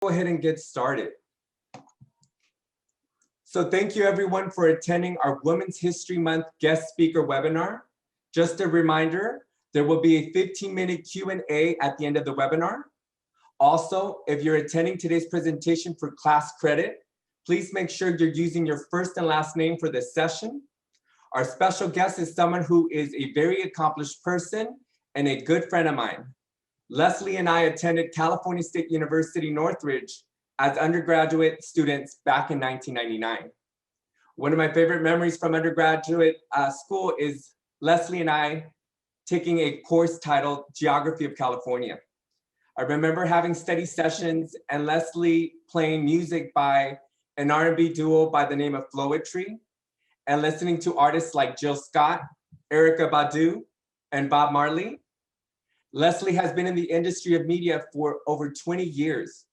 Go ahead and get started. So thank you everyone for attending our Women's History Month guest speaker webinar. Just a reminder, there will be a 15-minute Q&A at the end of the webinar. Also, if you're attending today's presentation for class credit, please make sure you're using your first and last name for this session. Our special guest is someone who is a very accomplished person and a good friend of mine. Leslie and I attended California State University, Northridge as undergraduate students back in 1999. One of my favorite memories from undergraduate school is Leslie and I taking a course titled Geography of California. I remember having study sessions and Leslie playing music by an R&B duo by the name of Floetry and listening to artists like Jill Scott, Erykah Badu, and Bob Marley. Leslie has been in the industry of media for over 20 years,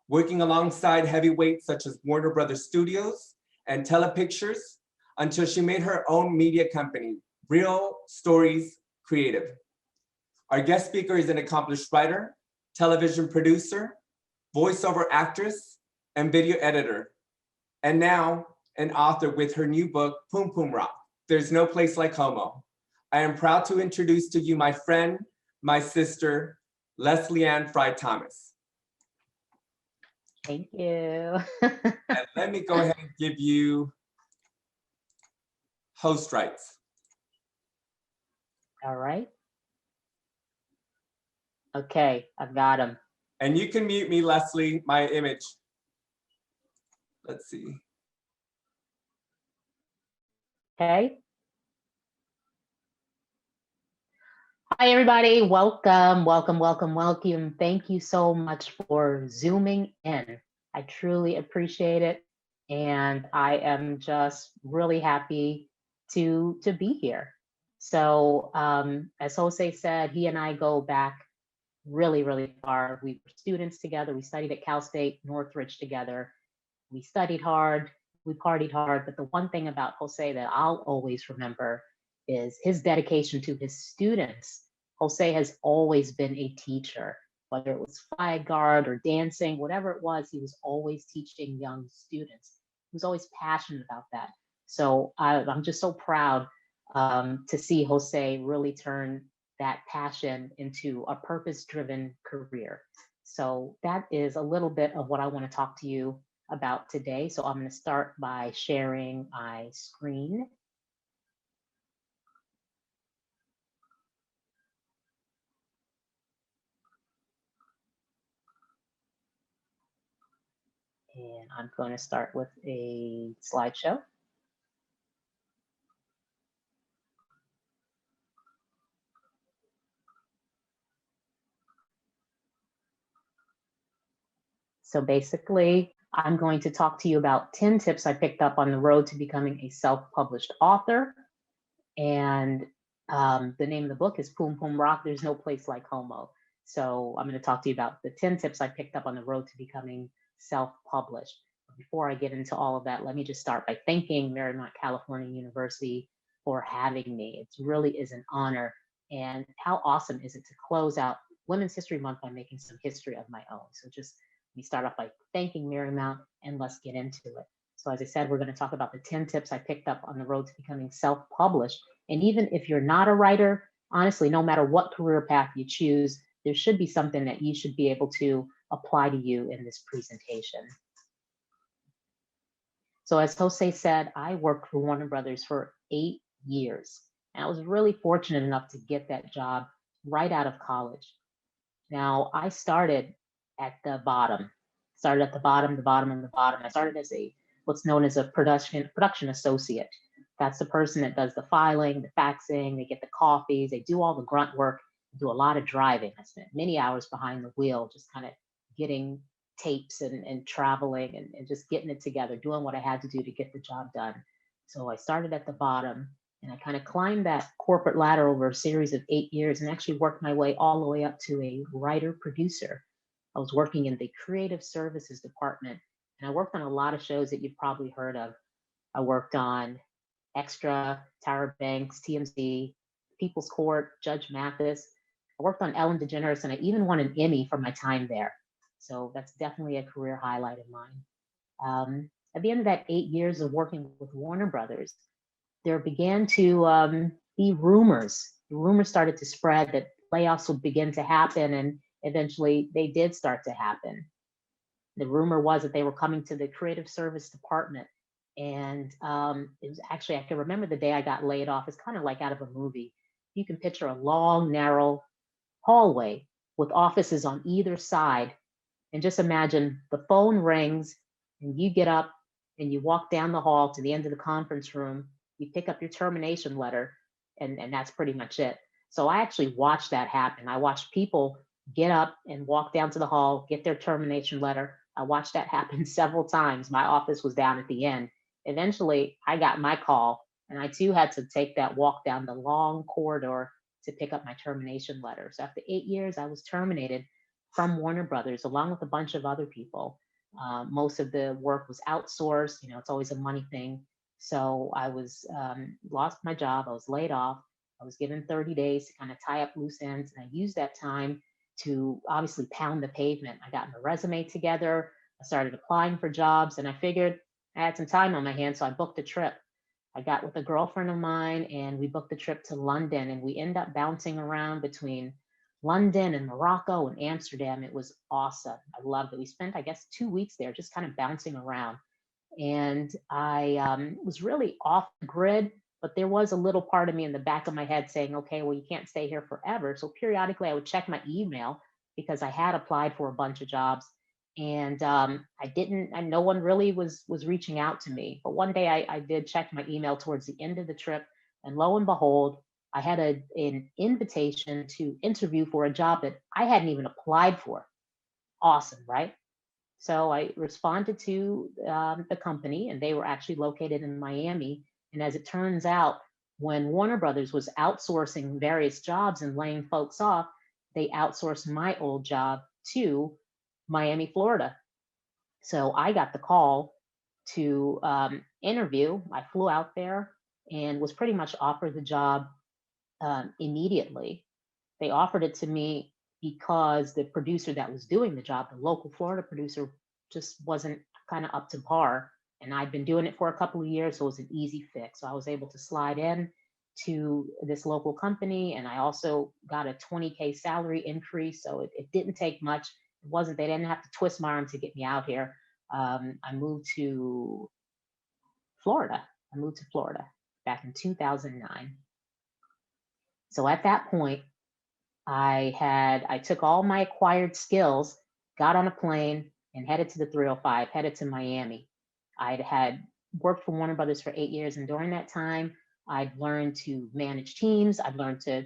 working alongside heavyweights such as Warner Brothers Studios and Telepictures until she made her own media company, Real Stories Creative. Our guest speaker is an accomplished writer, television producer, voiceover actress, and video editor, and now an author with her new book, Poom Poom Rock, There's No Place Like Homo. I am proud to introduce to you my friend, my sister, Leslie Ann Frye-Thomas. Thank you. And let me go ahead and give you host rights. All right. Okay, I've got him. And you can mute me, Leslie, my image. Let's see. Okay. Hi, everybody. Welcome, welcome, welcome, welcome. Thank you so much for Zooming in. I truly appreciate it. And I am just really happy to be here. So as Jose said, he and I go back really, really far. We were students together. We studied at Cal State Northridge together. We studied hard, we partied hard, but the one thing about Jose that I'll always remember is his dedication to his students. Jose has always been a teacher, whether it was flag guard or dancing, whatever it was, he was always teaching young students. He was always passionate about that. So I'm just so proud to see Jose really turn that passion into a purpose-driven career. So that is a little bit of what I want to talk to you about today. So I'm going to start by sharing my screen. And I'm going to start with a slideshow. So basically, I'm going to talk to you about 10 tips I picked up on the road to becoming a self-published author. And the name of the book is Poom Poom Rock, There's No Place Like Homo. So I'm going to talk to you about the 10 tips I picked up on the road to becoming self-published. Before I get into all of that, let me just start by thanking Marymount, California University for having me. It really is an honor. And how awesome is it to close out Women's History Month by making some history of my own. So just let me start off by thanking Marymount and let's get into it. So as I said, we're going to talk about the 10 tips I picked up on the road to becoming self-published. And even if you're not a writer, honestly, no matter what career path you choose, there should be something that you should be able to apply to you in this presentation. So as Jose said, I worked for Warner Brothers for 8 years. And I was really fortunate enough to get that job right out of college. Now, I started at the bottom. I started as what's known as a production associate. That's the person that does the filing, the faxing, they get the copies, they do all the grunt work, do a lot of driving. I spent many hours behind the wheel, just kind of getting tapes and traveling and just getting it together, doing what I had to do to get the job done. So I started at the bottom and I kind of climbed that corporate ladder over a series of 8 years and actually worked my way all the way up to a writer producer. I was working in the creative services department and I worked on a lot of shows that you've probably heard of. I worked on Extra, Tyra Banks, TMZ, People's Court, Judge Mathis. I worked on Ellen DeGeneres and I even won an Emmy for my time there. So that's definitely a career highlight of mine. At the end of that 8 years of working with Warner Brothers, there began to be rumors. The rumors started to spread that layoffs would begin to happen, and eventually they did start to happen. The rumor was that they were coming to the creative service department. And it was actually, I can remember the day I got laid off. It's kind of like out of a movie. You can picture a long, narrow hallway with offices on either side. And just imagine the phone rings and you get up and you walk down the hall to the end of the conference room. You pick up your termination letter, and that's pretty much it. So I actually watched that happen. I watched people get up and walk down to the hall, get their termination letter. I watched that happen several times. My office was down at the end. Eventually, I got my call, and I too had to take that walk down the long corridor to pick up my termination letter. So after 8 years, I was terminated from Warner Brothers, along with a bunch of other people. Most of the work was outsourced. You know, it's always a money thing. So I was lost my job. I was laid off. I was given 30 days to kind of tie up loose ends, and I used that time to obviously pound the pavement. I got my resume together. I started applying for jobs, and I figured I had some time on my hands, so I booked a trip. I got with a girlfriend of mine, and we booked a trip to London, and we ended up bouncing around between London and Morocco and Amsterdam. It was awesome. I loved it. We spent, I guess, 2 weeks there just kind of bouncing around. And I was really off the grid, but there was a little part of me in the back of my head saying, okay, well, you can't stay here forever. So periodically I would check my email because I had applied for a bunch of jobs, and I didn't, and no one really was reaching out to me. But one day I did check my email towards the end of the trip, and lo and behold, I had an invitation to interview for a job that I hadn't even applied for. Awesome, right? So I responded to the company, and they were actually located in Miami. And as it turns out, when Warner Brothers was outsourcing various jobs and laying folks off, they outsourced my old job to Miami, Florida. So I got the call to interview. I flew out there and was pretty much offered the job immediately. They offered it to me because the producer that was doing the job, the local Florida producer, just wasn't kind of up to par. And I'd been doing it for a couple of years, so it was an easy fix. So I was able to slide in to this local company, and I also got a 20K salary increase. So it didn't take much. It wasn't, they didn't have to twist my arm to get me out here. I moved to Florida. I moved to Florida back in 2009. So at that point, I took all my acquired skills, got on a plane, and headed to the 305, headed to Miami. I'd had worked for Warner Brothers for 8 years, and during that time, I'd learned to manage teams. I'd learned to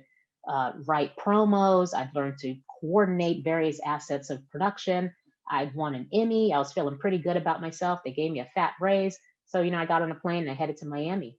write promos. I'd learned to coordinate various assets of production. I'd won an Emmy. I was feeling pretty good about myself. They gave me a fat raise. So, I got on a plane and I headed to Miami.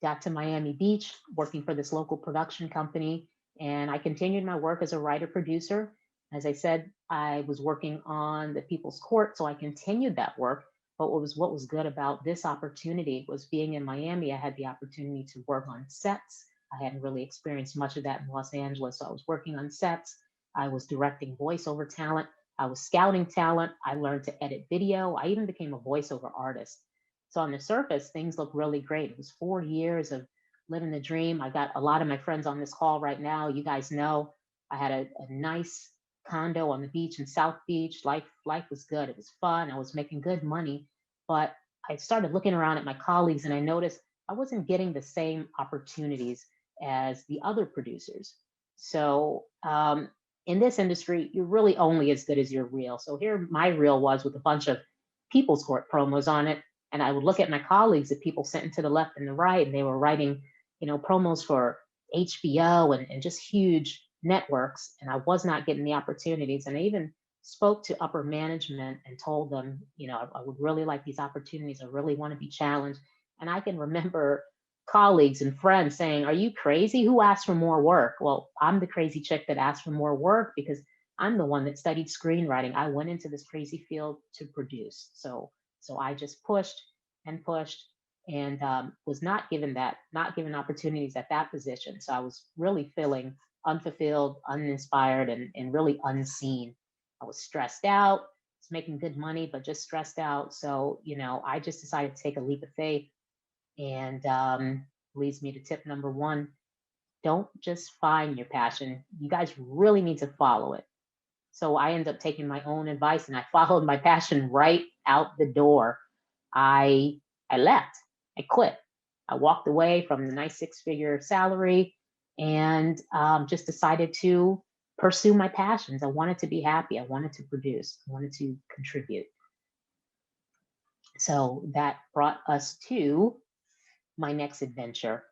Got to Miami Beach, working for this local production company, and I continued my work as a writer producer. As I said, I was working on the People's Court, so I continued that work. But what was good about this opportunity was being in Miami, I had the opportunity to work on sets. I hadn't really experienced much of that in Los Angeles, so I was working on sets. I was directing voiceover talent. I was scouting talent. I learned to edit video. I even became a voiceover artist. So on the surface, things look really great. It was 4 years of living the dream. I got a lot of my friends on this call right now. You guys know I had a nice condo on the beach in South Beach. Life was good. It was fun. I was making good money. But I started looking around at my colleagues, and I noticed I wasn't getting the same opportunities as the other producers. So in this industry, you're really only as good as your reel. So here my reel was with a bunch of People's Court promos on it. And I would look at my colleagues, the people sitting to the left and the right, and they were writing, promos for HBO and just huge networks. And I was not getting the opportunities. And I even spoke to upper management and told them, I would really like these opportunities. I really want to be challenged. And I can remember colleagues and friends saying, are you crazy? Who asked for more work? Well, I'm the crazy chick that asked for more work because I'm the one that studied screenwriting. I went into this crazy field to produce. So I just pushed and pushed, and was not given opportunities at that position. So I was really feeling unfulfilled, uninspired, and really unseen. I was stressed out, was making good money, but just stressed out. So, I just decided to take a leap of faith, and leads me to tip number one. Don't just find your passion. You guys really need to follow it. So I ended up taking my own advice and I followed my passion right out the door. I I left. I quit. I walked away from the nice six-figure salary and just decided to pursue my passions. I wanted to be happy. I wanted to produce. I wanted to contribute. So that brought us to my next adventure.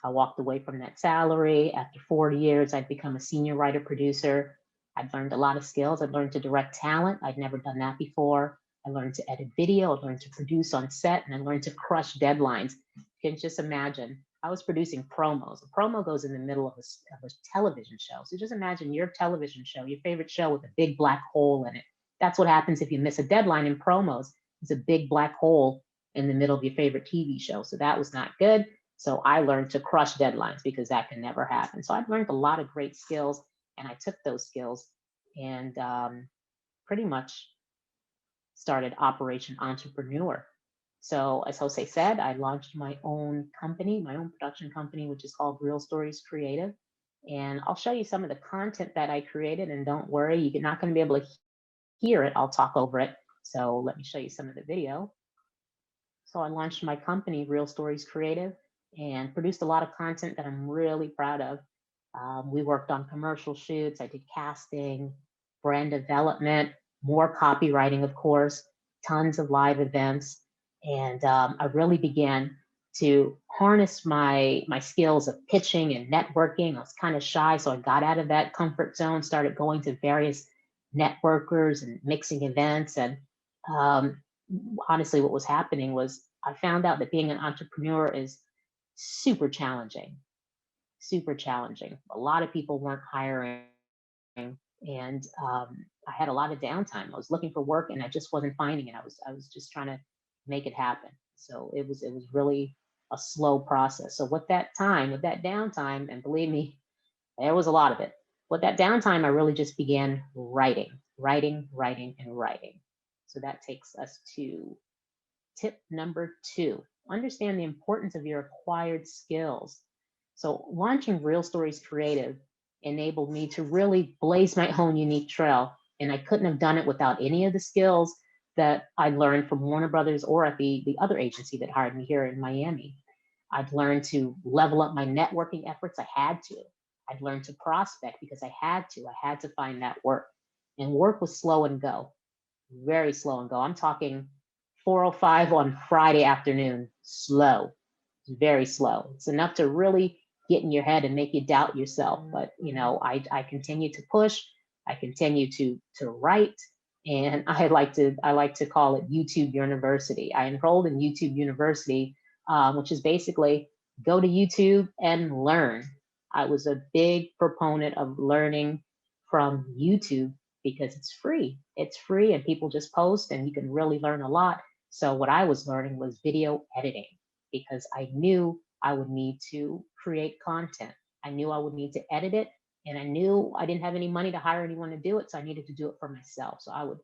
I walked away from that salary. After 4 years, I'd become a senior writer producer. I'd learned a lot of skills. I'd learned to direct talent. I'd never done that before. I learned to edit video. I learned to produce on set, and I learned to crush deadlines. You can just imagine. I was producing promos. A promo goes in the middle of a television show. So just imagine your television show, your favorite show with a big black hole in it. That's what happens if you miss a deadline in promos. It's a big black hole in the middle of your favorite TV show. So that was not good. So I learned to crush deadlines because that can never happen. So I've learned a lot of great skills, and I took those skills and pretty much started Operation Entrepreneur. So as Jose said, I launched my own company, my own production company, which is called Real Stories Creative. And I'll show you some of the content that I created. And don't worry, you're not going to be able to hear it. I'll talk over it. So let me show you some of the video. So I launched my company, Real Stories Creative, and produced a lot of content that I'm really proud of. We worked on commercial shoots. I did casting, brand development, more copywriting, of course, tons of live events. And I really began to harness my skills of pitching and networking. I was kind of shy, so I got out of that comfort zone, started going to various networkers and mixing events. And honestly, what was happening was I found out that being an entrepreneur is super challenging, super challenging. A lot of people weren't hiring, and I had a lot of downtime. I was looking for work, and I just wasn't finding it. I was just trying to make it happen. So it was really a slow process. So with that downtime, and believe me, there was a lot of it. With that downtime, I really just began writing, and writing. So that takes us to tip number two. Understand the importance of your acquired skills. So launching Real Stories Creative enabled me to really blaze my own unique trail. And I couldn't have done it without any of the skills that I learned from Warner Brothers or at the other agency that hired me here in Miami. I'd learned to level up my networking efforts. I had to. I'd learned to prospect because I had to. I had to find that work. And work was slow and go, very slow and go. I'm talking 4:05 on Friday afternoon, slow, very slow. It's enough to really get in your head and make you doubt yourself. But I continue to push. I continue to write, and I like to call it YouTube University. I enrolled in YouTube University, which is basically go to YouTube and learn. I was a big proponent of learning from YouTube because it's free. It's free, and people just post, and you can really learn a lot. So what I was learning was video editing because I knew I would need to create content. I knew I would need to edit it, and I knew I didn't have any money to hire anyone to do it, so I needed to do it for myself. So I would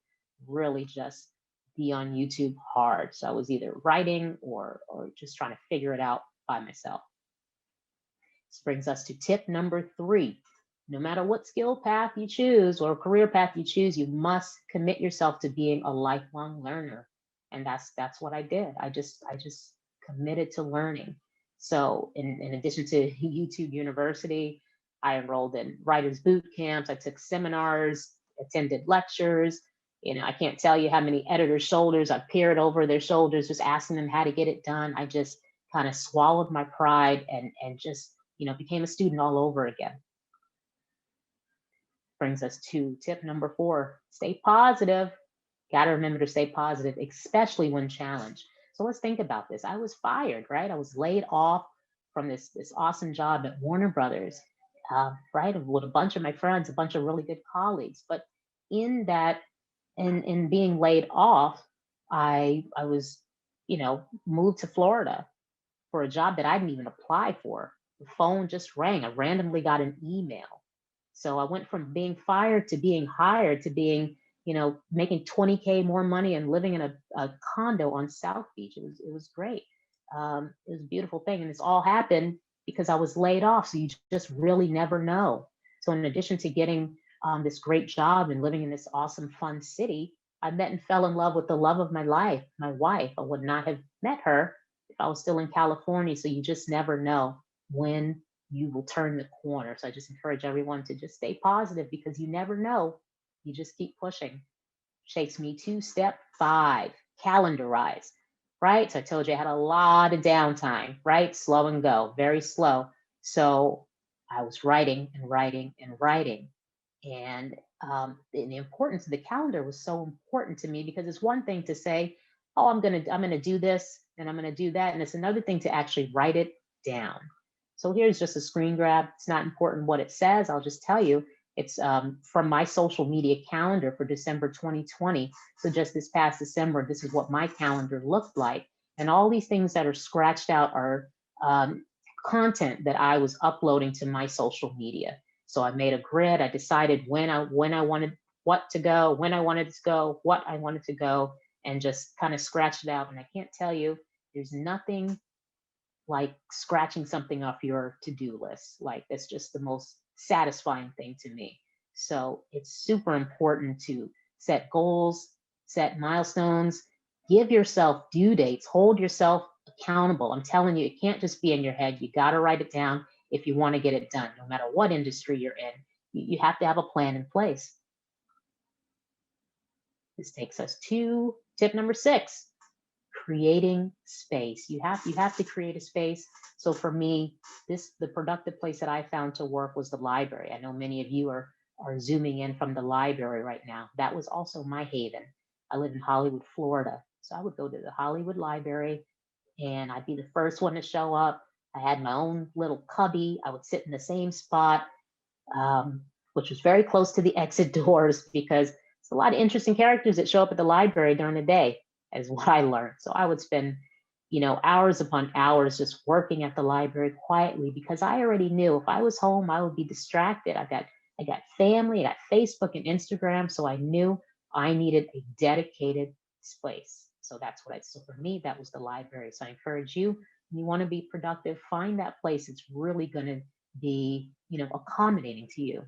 really just be on YouTube hard. So I was either writing or just trying to figure it out by myself. This brings us to tip number three. No matter what skill path you choose or career path you choose, you must commit yourself to being a lifelong learner. And that's what I did. I just committed to learning. So in addition to YouTube University, I enrolled in writers boot camps. I took seminars, attended lectures. I can't tell you how many editors' shoulders I peered over their shoulders, just asking them how to get it done. I just kind of swallowed my pride and just became a student all over again. Brings us to tip number four. Stay positive. Got to remember to stay positive, especially when challenged. So let's think about this. I was fired, right? I was laid off from this awesome job at Warner Brothers, right? With a bunch of my friends, a bunch of really good colleagues. But in being laid off, I was, moved to Florida for a job that I didn't even apply for. The phone just rang. I randomly got an email So I went from being fired to being hired to being, making 20K more money and living in a condo on South Beach. It was great. It was a beautiful thing. And this all happened because I was laid off. So you just really never know. So in addition to getting this great job and living in this awesome, fun city, I met and fell in love with the love of my life, my wife. I would not have met her if I was still in California. So you just never know when you will turn the corner. So I just encourage everyone to just stay positive because you never know. You just keep pushing. Takes me to step 5, calendarize, right? So I told you I had a lot of downtime, right? Slow and go, very slow. So I was writing and writing and writing. And the importance of the calendar was so important to me because it's one thing to say, oh, I'm gonna do this and I'm gonna do that. And it's another thing to actually write it down. So here's just a screen grab. It's not important what it says. I'll just tell you. It's from my social media calendar for December 2020. So just this past December, this is what my calendar looked like. And all these things that are scratched out are content that I was uploading to my social media. So I made a grid. I decided when I wanted what to go, when I wanted to go, what I wanted to go, and just kind of scratched it out. And I can't tell you, there's nothing like scratching something off your to-do list. Like that's just the most satisfying thing to me. So it's super important to set goals, set milestones, give yourself due dates, hold yourself accountable. I'm telling you, it can't just be in your head. You got to write it down if you want to get it done, no matter what industry you're in. You have to have a plan in place. This takes us to tip number 6, creating space. You have to create a space. So for me, the productive place that I found to work was the library. I know many of you are zooming in from the library right now. That was also my haven. I live in Hollywood, Florida. So I would go to the Hollywood Library and I'd be the first one to show up. I had my own little cubby. I would sit in the same spot, which was very close to the exit doors because it's a lot of interesting characters that show up at the library during the day, is what I learned. So I would spend, hours upon hours just working at the library quietly because I already knew if I was home, I would be distracted. I got family, I got Facebook and Instagram, so I knew I needed a dedicated space. So so for me, that was the library. So I encourage you, when you want to be productive, find that place that's really going to be, accommodating to you.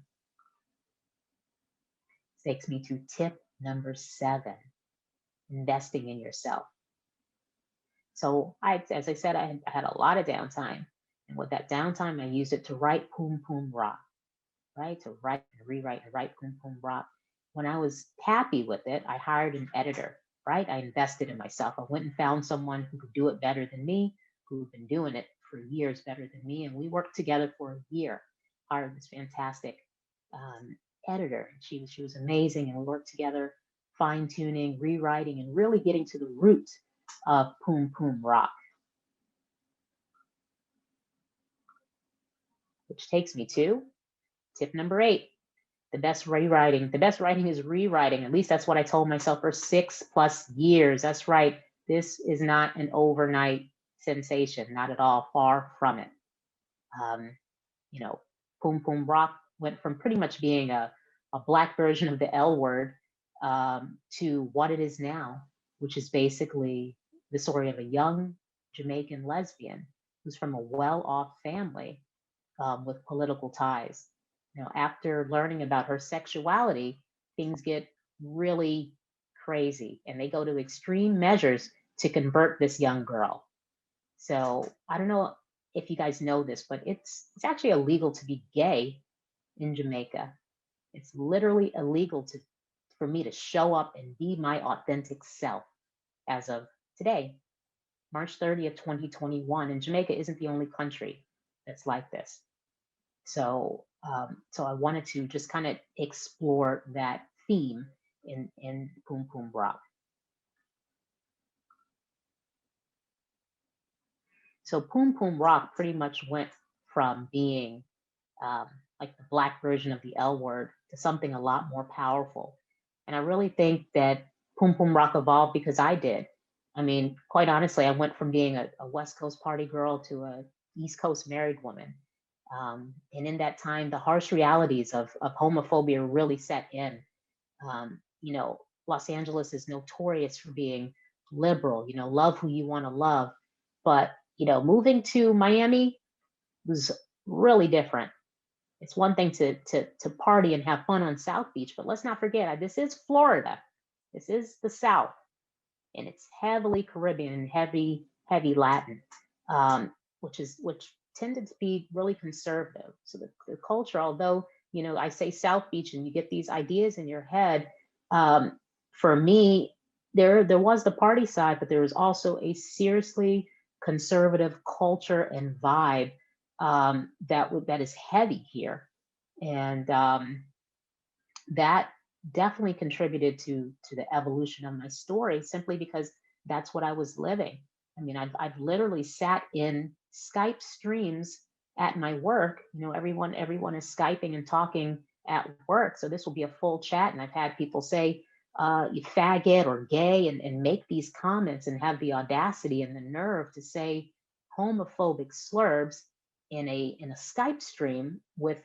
Takes me to tip number 7, investing in yourself. So as I said, I had a lot of downtime. And with that downtime, I used it to write Poom Poom Rock, right? To write and rewrite and write Poom Poom Rock. When I was happy with it, I hired an editor, right? I invested in myself. I went and found someone who could do it better than me, who'd been doing it for years better than me. And we worked together for a year, hired this fantastic editor. She was amazing. And we worked together, fine tuning, rewriting, and really getting to the root of Poom Poom Rock. Which takes me to tip number 8. The best writing is rewriting. At least that's what I told myself for 6+ years. That's right. This is not an overnight sensation, not at all, far from it. Poom Poom Rock went from pretty much being a Black version of the L word to what it is now, which is basically the story of a young Jamaican lesbian who's from a well-off family with political ties. After learning about her sexuality, things get really crazy and they go to extreme measures to convert this young girl. So I don't know if you guys know this, but it's actually illegal to be gay in Jamaica. It's literally illegal for me to show up and be my authentic self as of today, March 30th, 2021. And Jamaica isn't the only country that's like this. So I wanted to just kind of explore that theme in Poom Poom Rock. So Poom Poom Rock pretty much went from being like the Black version of the L word to something a lot more powerful. And I really think that Poom Poom Rock evolved because I did. I mean, quite honestly, I went from being a West Coast party girl to a East Coast married woman. And in that time, the harsh realities of homophobia really set in. You know, Los Angeles is notorious for being liberal, you know, love who you want to love. But, you know, moving to Miami was really different. It's one thing to party and have fun on South Beach, but let's not forget, this is Florida. This is the South, and it's heavily Caribbean and heavy Latin, which tended to be really conservative. So the culture, although, you know, I say South Beach and you get these ideas in your head, for me, there was the party side, but there was also a seriously conservative culture and vibe, that is heavy here, and that definitely contributed to the evolution of my story, simply because that's what I was living. I mean, I've literally sat in Skype streams at my work. You know, everyone is Skyping and talking at work, so this will be a full chat, and I've had people say, you faggot or gay, and make these comments and have the audacity and the nerve to say homophobic slurs in a Skype stream with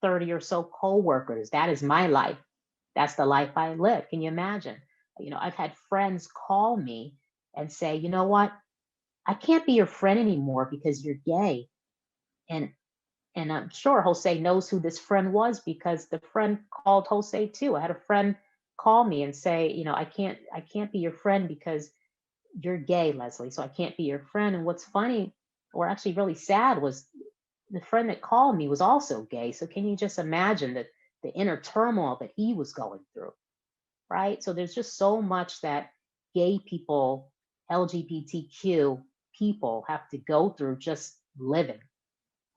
30 or so coworkers. That is my life. That's the life I live. Can you imagine? You know, I've had friends call me and say, you know what? I can't be your friend anymore because you're gay. And I'm sure Jose knows who this friend was, because the friend called Jose too. I had a friend call me and say, you know, I can't be your friend because you're gay, Leslie. So I can't be your friend. And what's funny, or actually really sad, was the friend that called me was also gay. So can you just imagine that the inner turmoil that he was going through, right? So there's just so much that gay people, LGBTQ people have to go through just living,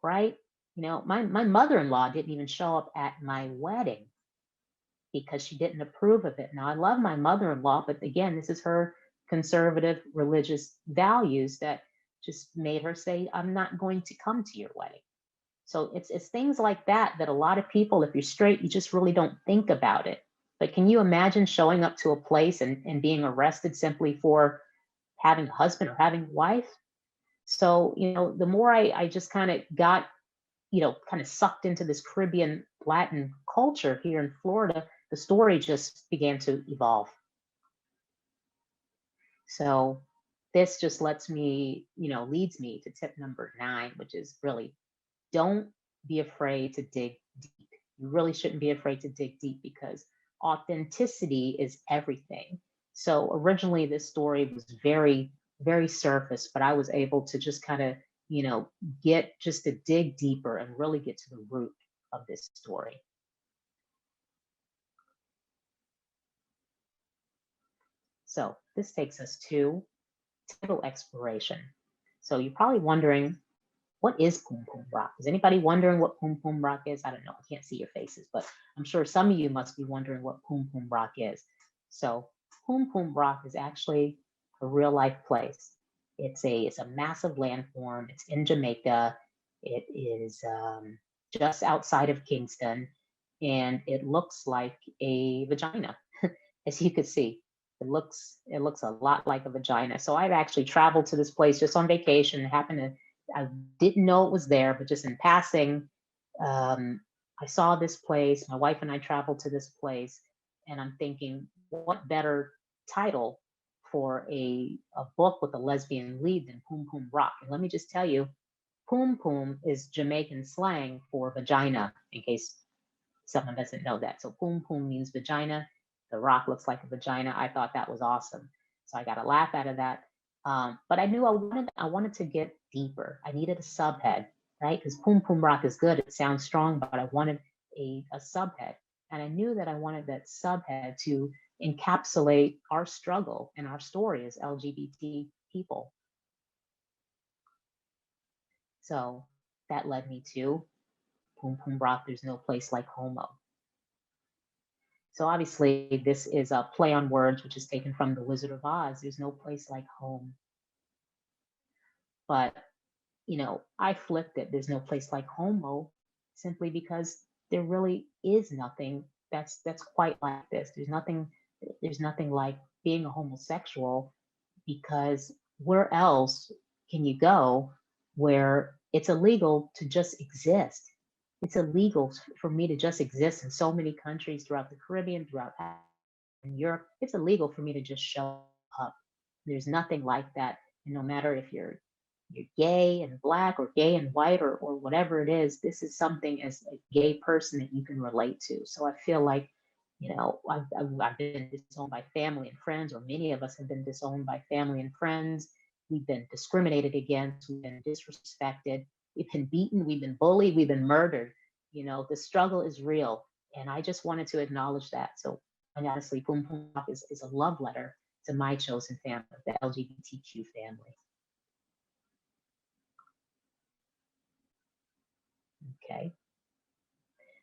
right? You know, my mother-in-law didn't even show up at my wedding because she didn't approve of it. Now, I love my mother-in-law, but again, this is her conservative religious values that just made her say, I'm not going to come to your wedding. So it's things like that that a lot of people, if you're straight, you just really don't think about it. But can you imagine showing up to a place and being arrested simply for having a husband or having a wife? So, you know, the more I just kind of got, you know, kind of sucked into this Caribbean Latin culture here in Florida, the story just began to evolve. So this just lets me, you know, leads me to tip number 9, which is really, don't be afraid to dig deep. You really shouldn't be afraid to dig deep, because authenticity is everything. So originally this story was very surface, but I was able to just kind of, you know, get just to dig deeper and really get to the root of this story. So this takes us to title exploration. So you're probably wondering, what is Poom Poom Rock? Is anybody wondering what Poom Poom Rock is? I don't know. I can't see your faces, but I'm sure some of you must be wondering what Poom Poom Rock is. So Poom Poom Rock is actually a real life place. It's a massive landform. It's in Jamaica. It is just outside of Kingston, and it looks like a vagina, as you could see. It looks a lot like a vagina. So I've actually traveled to this place just on vacation. I didn't know it was there, but just in passing, I saw this place. My wife and I traveled to this place, and I'm thinking, what better title for a book with a lesbian lead than Poom Poom Rock? And let me just tell you, Poom Poom is Jamaican slang for vagina, in case someone doesn't know that. So Poom Poom means vagina. The rock looks like a vagina. I thought that was awesome. So I got a laugh out of that. But I knew I wanted to get deeper. I needed a subhead, right? Because Poom Poom Rock is good. It sounds strong, but I wanted a subhead. And I knew that I wanted that subhead to encapsulate our struggle and our story as LGBT people. So that led me to Poom Poom Rock, There's No Place Like Homo. So obviously this is a play on words, which is taken from The Wizard of Oz. There's no place like home. But, you know, I flipped it. There's no place like homo, simply because there really is nothing that's quite like this. There's nothing like being a homosexual, because where else can you go where It's illegal to just exist. It's illegal for me to just exist in so many countries throughout the Caribbean, throughout in Europe. It's illegal for me to just show up. There's nothing like that. And no matter if you're gay and black or gay and white or whatever it is, this is something as a gay person that you can relate to. So I feel like, I've been disowned by family and friends, or many of us have been disowned by family and friends. We've been discriminated against, we've been disrespected, we've been beaten, we've been bullied, we've been murdered. The struggle is real. And I just wanted to acknowledge that. So, and honestly, Pum Pum Pop is a love letter to my chosen family, the LGBTQ family. Okay.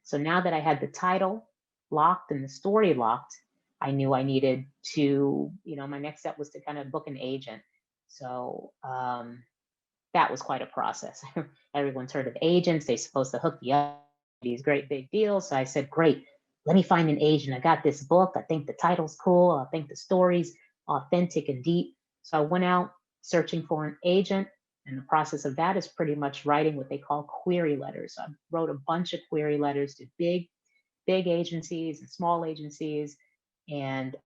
So now that I had the title locked and the story locked, I knew I needed to, my next step was to kind of book an agent. So that was quite a process. Everyone's heard of agents. They're supposed to hook you up these great big deals. So I said, great, let me find an agent. I got this book. I think the title's cool. I think the story's authentic and deep. So I went out searching for an agent. And the process of that is pretty much writing what they call query letters. So I wrote a bunch of query letters to big agencies and small agencies. And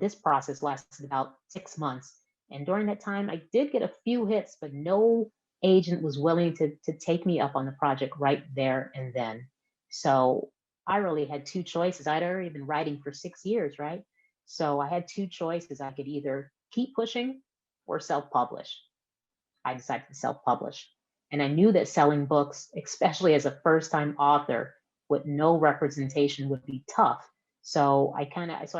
this process lasted about 6 months. And during that time, I did get a few hits, but no agent was willing to take me up on the project right there and then. So I really had two choices. I'd already been writing for 6 years, right? So I had two choices. I could either keep pushing or self-publish. I decided to self-publish. And I knew that selling books, especially as a first-time author with no representation, would be tough. So I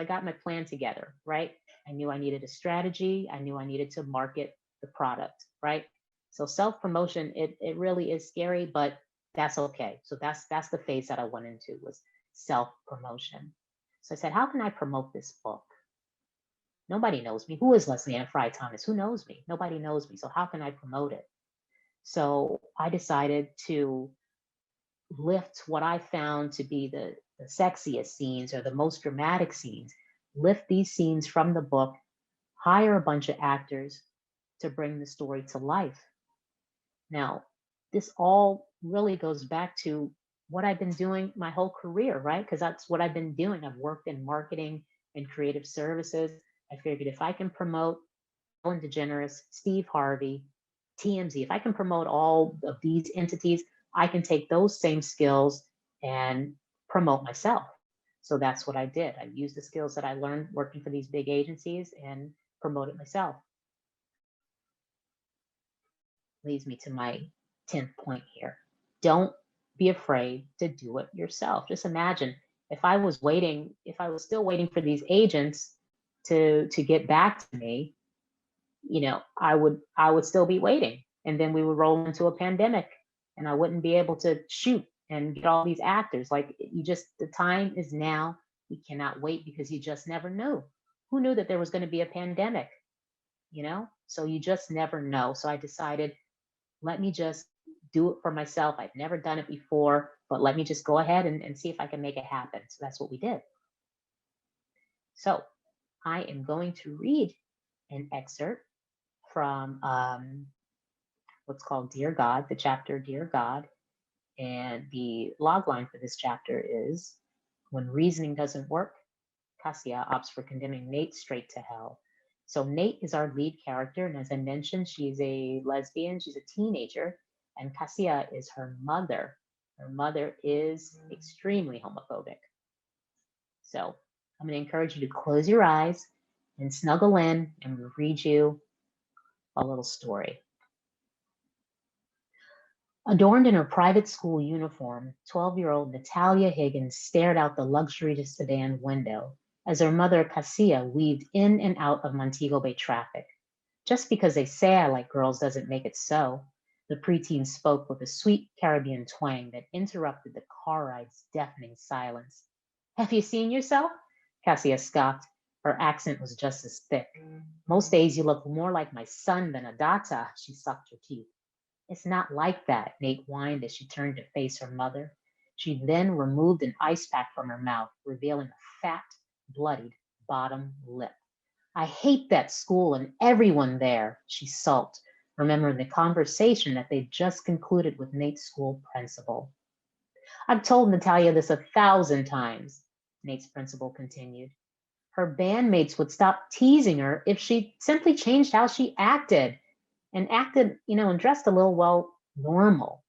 got my plan together, right? I knew I needed a strategy. I knew I needed to market the product, right? So self-promotion, it really is scary, but that's okay. So that's the phase that I went into, was self-promotion. So I said, how can I promote this book? Nobody knows me. Who is Leslie Ann Frye-Thomas? Who knows me? Nobody knows me. So how can I promote it? So I decided to lift what I found to be the sexiest scenes or the most dramatic scenes, lift these scenes from the book, hire a bunch of actors to bring the story to life. Now, this all really goes back to what I've been doing my whole career, right? Because that's what I've been doing. I've worked in marketing and creative services. I figured if I can promote Ellen DeGeneres, Steve Harvey, TMZ, if I can promote all of these entities, I can take those same skills and promote myself. So that's what I did. I used the skills that I learned working for these big agencies and promoted myself. Leads me to my 10th point here. Don't be afraid to do it yourself. Just imagine if I was still waiting for these agents to get back to me, I would still be waiting. And then we would roll into a pandemic and I wouldn't be able to shoot and get all these actors. Like, the time is now. We cannot wait, because you just never knew. Who knew that there was going to be a pandemic? So you just never know. So I decided, let me just do it for myself. I've never done it before, but let me just go ahead and see if I can make it happen. So that's what we did. So I am going to read an excerpt from what's called Dear God, the chapter Dear God. And the log line for this chapter is, when reasoning doesn't work, Cassia opts for condemning Nate straight to hell. So Nate is our lead character. And as I mentioned, she's a lesbian, she's a teenager, and Cassia is her mother. Her mother is extremely homophobic. So I'm going to encourage you to close your eyes and snuggle in, and we'll read you a little story. Adorned in her private school uniform, 12-year-old Natalia Higgins stared out the luxury sedan window as her mother, Cassia, weaved in and out of Montego Bay traffic. Just because they say I like girls doesn't make it so. The preteen spoke with a sweet Caribbean twang that interrupted the car ride's deafening silence. Have you seen yourself? Cassia scoffed. Her accent was just as thick. Most days you look more like my son than a data, she sucked her teeth. It's not like that, Nate whined as she turned to face her mother. She then removed an ice pack from her mouth, revealing a fat, bloodied bottom lip. I hate that school and everyone there, she sulked, remembering the conversation that they just concluded with Nate's school principal. I've told Natalia this 1,000 times, Nate's principal continued. Her bandmates would stop teasing her if she simply changed how she acted and and dressed a little, well, normal.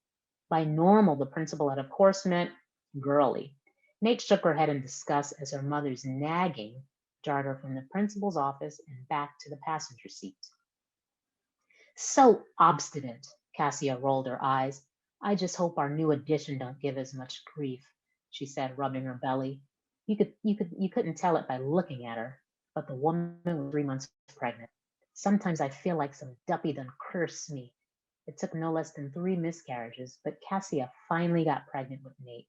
By normal, the principal had, of course, meant girly. Nate shook her head in disgust as her mother's nagging jarred her from the principal's office and back to the passenger seat. So obstinate, Cassia rolled her eyes. I just hope our new addition don't give as much grief, she said, rubbing her belly. You couldn't tell it by looking at her, but the woman was 3 months pregnant. Sometimes I feel like some duppy done cursed me. It took no less than 3 miscarriages, but Cassia finally got pregnant with Nate.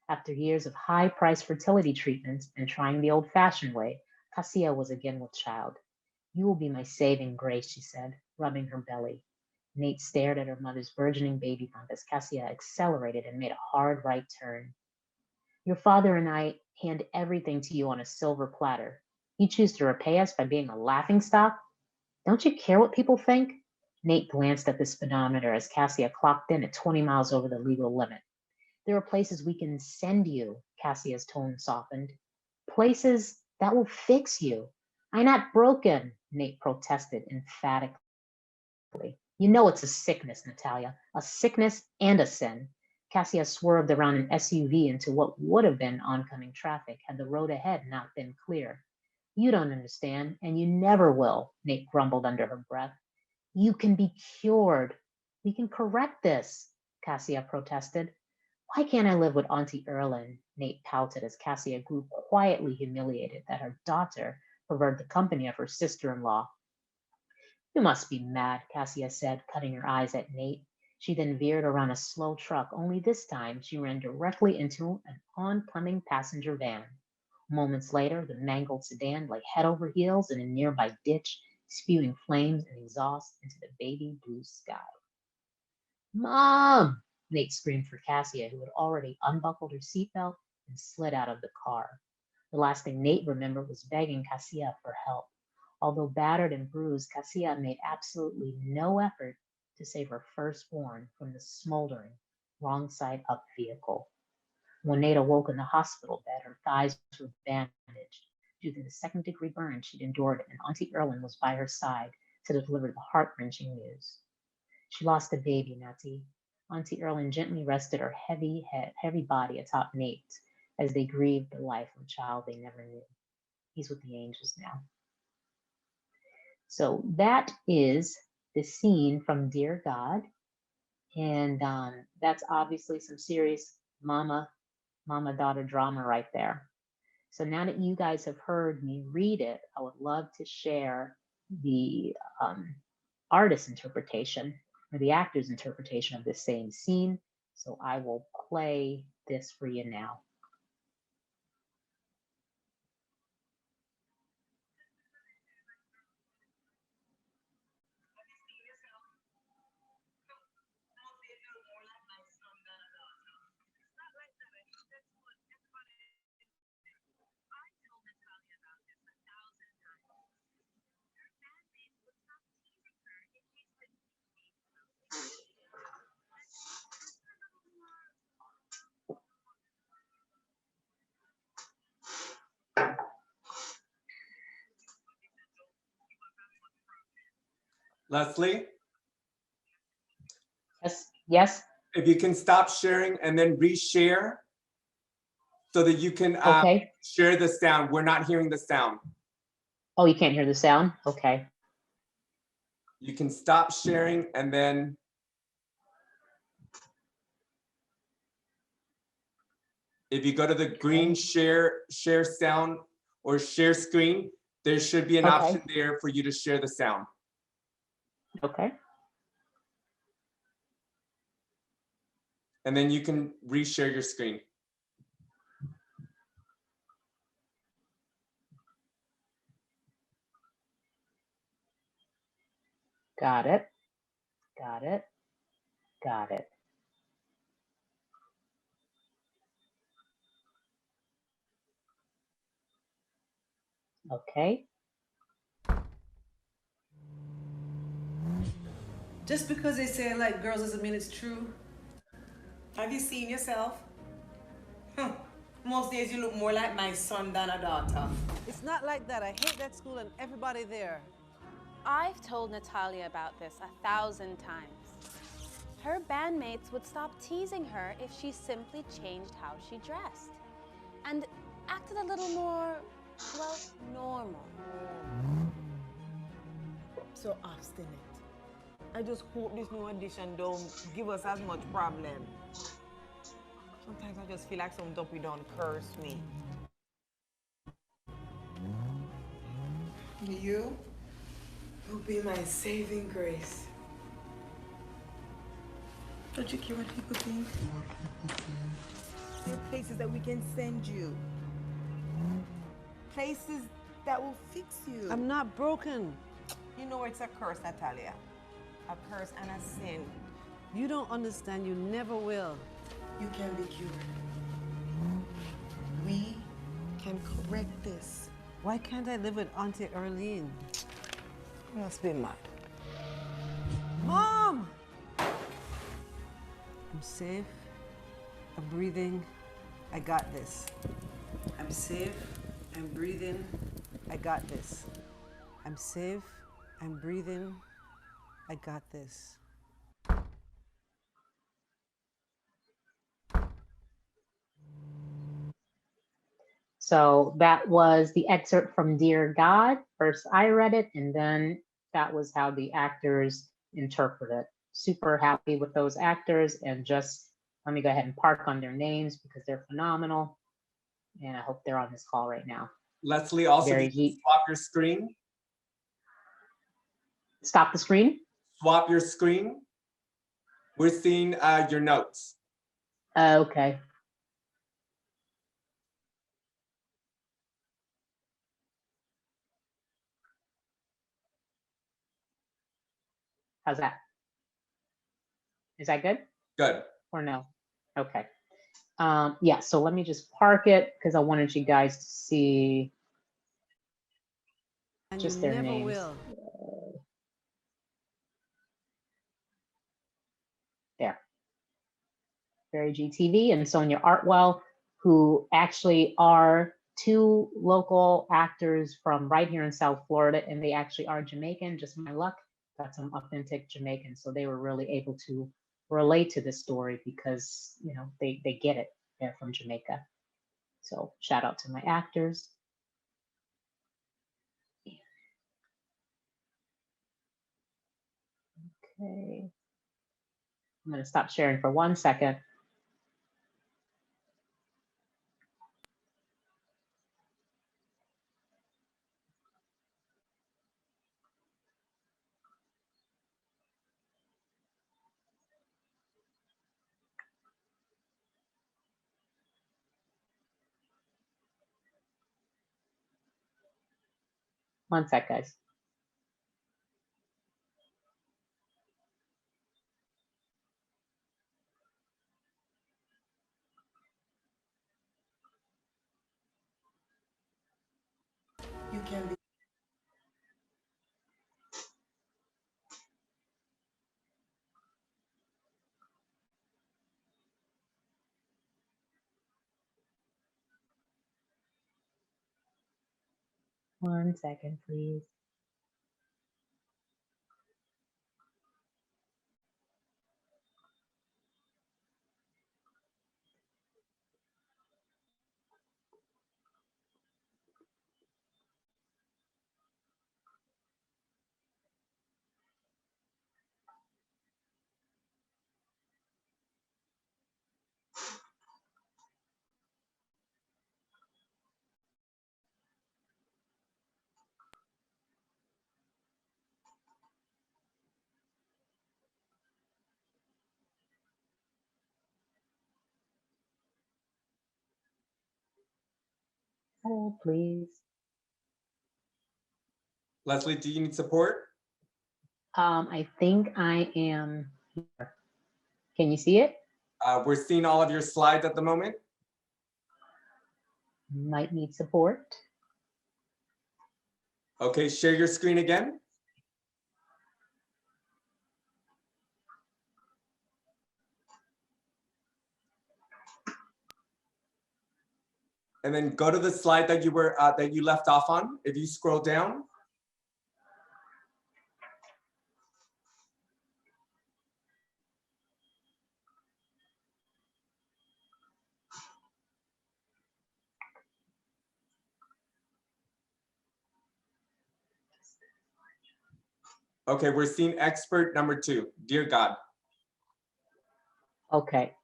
After years of high-priced fertility treatments and trying the old-fashioned way, Cassia was again with child. You will be my saving grace, she said, rubbing her belly. Nate stared at her mother's burgeoning baby bump as Cassia accelerated and made a hard right turn. Your father and I hand everything to you on a silver platter. You choose to repay us by being a laughingstock? Don't you care what people think? Nate glanced at the speedometer as Cassia clocked in at 20 miles over the legal limit. There are places we can send you, Cassia's tone softened. Places that will fix you. I'm not broken, Nate protested emphatically. You know it's a sickness, Natalia, a sickness and a sin. Cassia swerved around an SUV into what would have been oncoming traffic had the road ahead not been clear. You don't understand, and you never will, Nate grumbled under her breath. You can be cured. We can correct this, Cassia protested. Why can't I live with Auntie Erlyn? Nate pouted as Cassia grew quietly humiliated that her daughter preferred the company of her sister-in-law. You must be mad, Cassia said, cutting her eyes at Nate. She then veered around a slow truck, only this time she ran directly into an oncoming passenger van. Moments later, the mangled sedan lay head over heels in a nearby ditch, spewing flames and exhaust into the baby blue sky. Mom! Nate screamed for Cassia, who had already unbuckled her seatbelt and slid out of the car. The last thing Nate remembered was begging Cassia for help. Although battered and bruised, Cassia made absolutely no effort to save her firstborn from the smoldering, wrong side up vehicle. When Nate awoke in the hospital bed, her thighs were bandaged due to the second-degree burn she'd endured, and Auntie Erlyn was by her side to deliver the heart-wrenching news. She lost a baby, Natty. Auntie Erlyn gently rested her heavy body atop Nate's as they grieved the life of a child they never knew. He's with the angels now. So that is the scene from Dear God. And that's obviously some serious mama-daughter drama right there. So now that you guys have heard me read it, I would love to share the artist's interpretation or the actor's interpretation of the same scene. So I will play this for you now. Leslie? Yes? If you can stop sharing and then reshare so that you can Okay. share the sound. We're not hearing the sound. Oh, you can't hear the sound? Okay. You can stop sharing and then if you go to the green share sound or share screen, there should be an option there for you to share the sound. Okay. And then you can reshare your screen. Got it. Got it. Got it. Okay. Just because they say I like girls doesn't mean it's true. Have you seen yourself? Huh. Most days you look more like my son than a daughter. It's not like that. I hate that school and everybody there. I've told Natalia about this 1,000 times. Her bandmates would stop teasing her if she simply changed how she dressed and acted a little more, well, normal. So obstinate. I just hope this new edition don't give us as much problem. Sometimes I just feel like some dumpy don't curse me. You will be my saving grace. Don't you care what people think? There are places that we can send you. Places that will fix you. I'm not broken. You know it's a curse, Natalia. A curse and a sin. You don't understand. You never will. You can be cured. We can correct this. Why can't I live with Auntie Erlene? You must be mad. Mom! I'm safe. I'm breathing. I got this. I'm safe. I'm breathing. I got this. I'm safe. I'm breathing. I got this. So that was the excerpt from Dear God. First, I read it, and then that was how the actors interpret it. Super happy with those actors, and just let me go ahead and park on their names because they're phenomenal. And I hope they're on this call right now. Leslie, also Very can you swap your screen? Stop the screen. Swap your screen. We're seeing your notes. Okay. How's that? Is that good? Good. Or no? Okay. Yeah, so let me just park it because I wanted you guys to see And just you their never names. will. There. Barry GTV and Sonia Artwell, who actually are two local actors from right here in South Florida, and they actually are Jamaican, just my luck. Got some authentic Jamaican, so they were really able to relate to this story because, you know, they get it. They're from Jamaica. So shout out to my actors. Okay. I'm going to stop sharing for 1 second. One sec, guys. You can be. One second, please. Hold, please. Leslie, do you need support? I think I am here. Can you see it? We're seeing all of your slides at the moment. Might need support. Okay, share your screen again. And then go to the slide that you left off on. If you scroll down. Okay, we're seeing expert number 2, Dear God. Okay.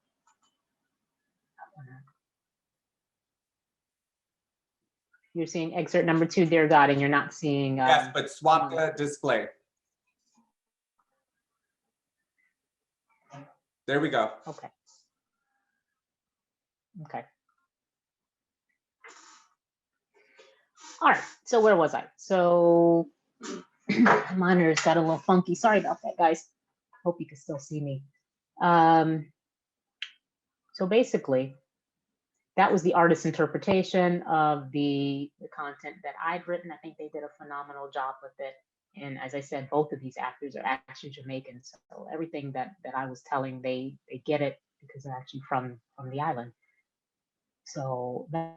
You're seeing excerpt number 2, Dear God, and you're not seeing. Yes, but swap the display. There we go. Okay. Okay. All right. So where was I? So my monitor's got a little funky. Sorry about that, guys. Hope you can still see me. So basically, that was the artist's interpretation of the content that I'd written. I think they did a phenomenal job with it. And as I said, both of these actors are actually Jamaican. So everything that I was telling, they get it because they're actually from the island. So that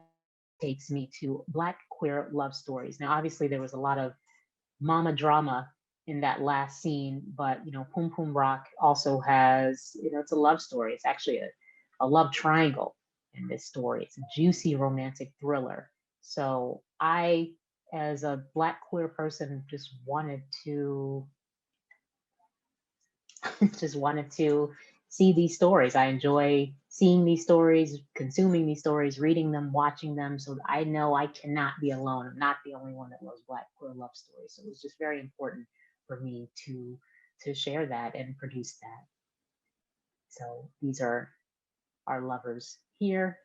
takes me to Black queer love stories. Now, obviously, there was a lot of mama drama in that last scene, but Poom Poom Rock also has, it's a love story. It's actually a love triangle in this story. It's a juicy romantic thriller. So I, as a Black queer person, just wanted to see these stories. I enjoy seeing these stories, consuming these stories, reading them, watching them. So I know I cannot be alone. I'm not the only one that loves Black queer love stories. So it was just very important for me to share that and produce that. So these are our lovers here.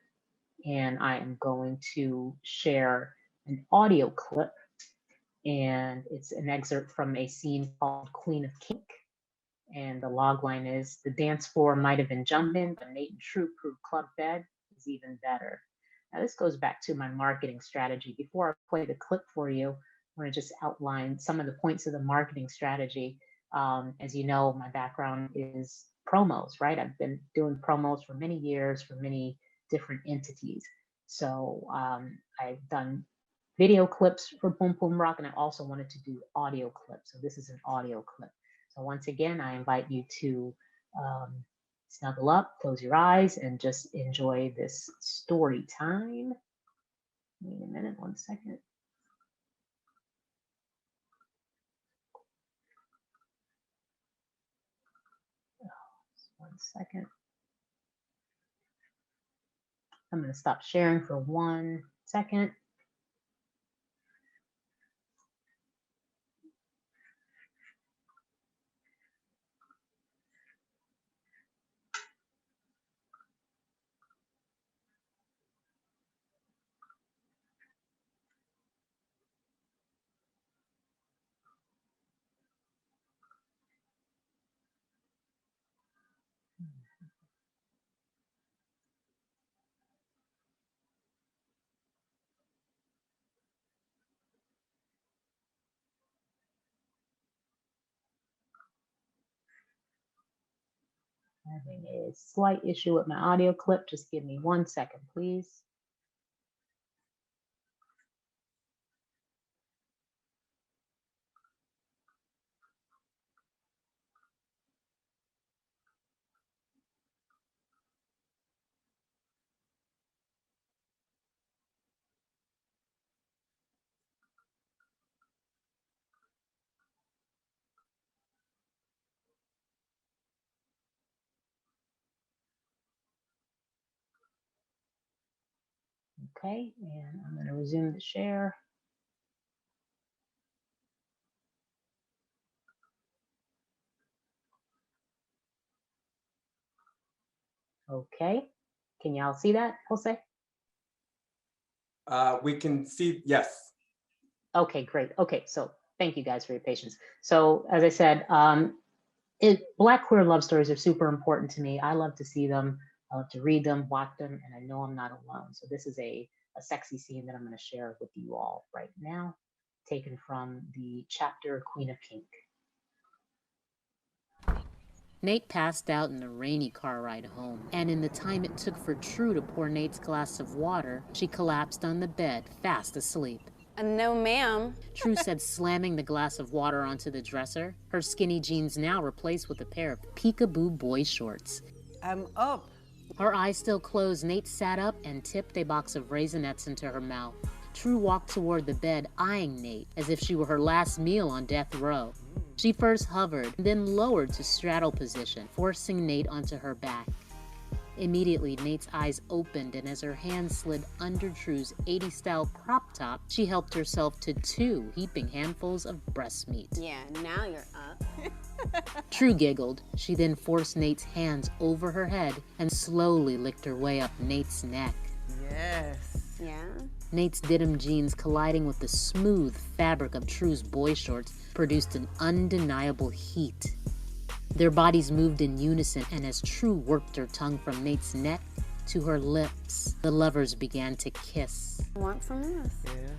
And I am going to share an audio clip. And it's an excerpt from a scene called Queen of Kink. And the log line is, the dance floor might have been jumping, but Nate and True Proof Club Bed is even better. Now this goes back to my marketing strategy. Before I play the clip for you, I want to just outline some of the points of the marketing strategy. As you know, my background is promos, right? I've been doing promos for many years for many different entities. So I've done video clips for Boom Boom Rock, and I also wanted to do audio clips. So this is an audio clip. So once again, I invite you to snuggle up, close your eyes, and just enjoy this story time. Wait a minute, 1 second. Oh, 1 second. I'm going to stop sharing for 1 second. Having a slight issue with my audio clip. Just give me 1 second, please. Okay, and I'm going to resume the share. Okay, can y'all see that, Jose? We can see, yes. Okay, great. Okay, so thank you guys for your patience. So as I said, Black queer love stories are super important to me. I love to see them. I love to read them, watch them, and I know I'm not alone. So this is a sexy scene that I'm going to share with you all right now, taken from the chapter Queen of Kink. Nate passed out in the rainy car ride home, and in the time it took for True to pour Nate's glass of water, she collapsed on the bed, fast asleep. No, ma'am. True said, slamming the glass of water onto the dresser, her skinny jeans now replaced with a pair of peekaboo boy shorts. I'm up. Her eyes still closed, Nate sat up and tipped a box of Raisinets into her mouth. True walked toward the bed, eyeing Nate as if she were her last meal on death row. She first hovered, then lowered to straddle position, forcing Nate onto her back. Immediately, Nate's eyes opened, and as her hand slid under True's 80s-style crop top, she helped herself to 2 heaping handfuls of breast meat. Yeah, now you're up. True giggled. She then forced Nate's hands over her head and slowly licked her way up Nate's neck. Yes. Yeah? Nate's denim jeans colliding with the smooth fabric of True's boy shorts produced an undeniable heat. Their bodies moved in unison, and as True worked her tongue from Nate's neck to her lips, the lovers began to kiss. Want some of this? Yeah.